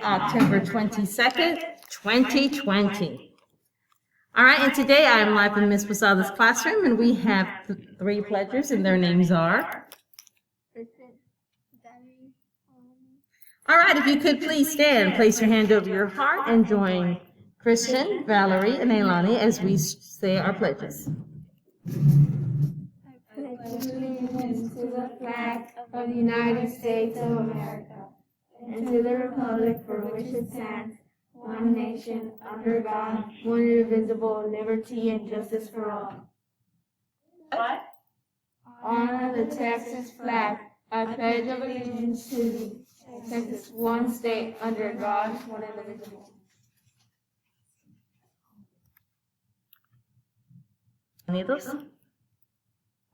October 22nd, 2020. All right, and today I am live in Ms. Posada's classroom, and we have three pledgers, and their names are... All right, if you could please stand, place your hand over your heart, and join Christian, Valerie, and Elani as we say our pledges. I pledge allegiance to the flag of the United States of America and to the republic for which it stands, one nation, under God, one indivisible, liberty and justice for all. What? Honor the Texas flag. I pledge allegiance to Texas, one state, under God, one indivisible. Unidos.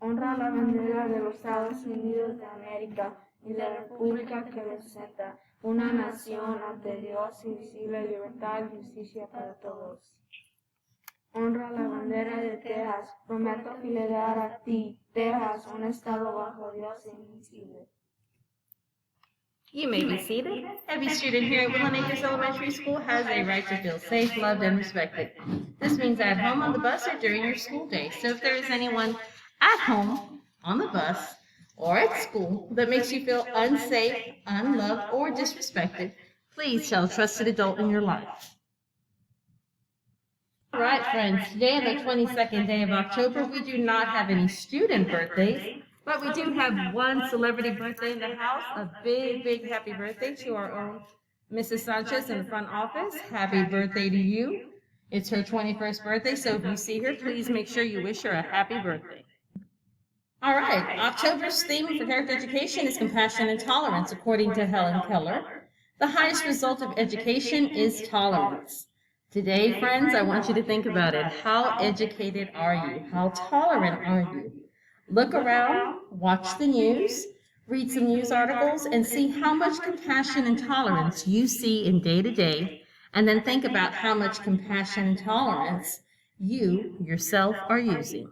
Honra la bandera de los Estados Unidos de América y la república que representa, una nación ante Dios, invisible, libertad y justicia para todos. Honra la bandera de Texas. Prometo fidelidad a ti, Texas, un estado bajo Dios invisible. You may be seated. Every student here at Woodland Acres Elementary School has a right to feel safe, loved, and respected. This means at home, on the bus, or during your school day. So if there is anyone at home, on the bus, or at school that makes you feel unsafe, unloved, or disrespected, please tell a trusted adult in your life. All right, friends, today on the 22nd day of October, we do not have any student birthdays, but we do have one celebrity birthday in the house. A big, big happy birthday to our own Mrs. Sanchez in the front office. Happy birthday to you. It's her 21st birthday, so if you see her, please make sure you wish her a happy birthday. All right, October's theme for character education is compassion and tolerance, according to Helen Keller. The highest result of education is tolerance. Today, friends, I want you to think about it. How educated are you? How tolerant are you? Look around, watch the news, read some news articles, and see how much compassion and tolerance you see in day-to-day, and then think about how much compassion and tolerance you yourself are using.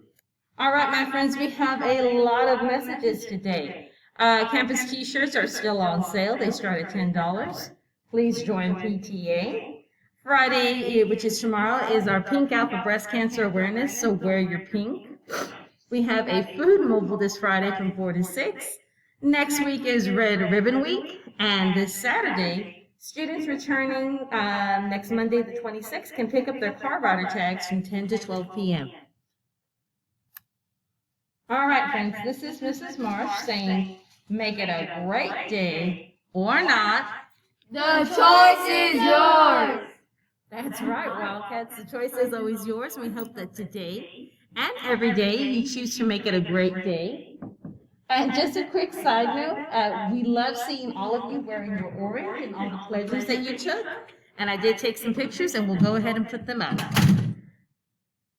All right, my friends, we have a lot of messages today. Campus t-shirts are still on sale. They start at $10. Please join PTA. Friday, which is tomorrow, is our Pink Out for Breast Cancer Awareness, so wear your pink. We have a food mobile this Friday from 4 to 6. Next week is Red Ribbon Week, and this Saturday, students returning next Monday the 26th can pick up their car rider tags from 10 to 12 p.m. All right, friends, this is Mrs. Marsh saying, make it a great day or not. The choice is yours. That's right, Wildcats. The choice is always yours. We hope that today and every day you choose to make it a great day. And just a quick side note, we love seeing all of you wearing your orange and all the pledges that you took. And I did take some pictures, and we'll go ahead and put them up.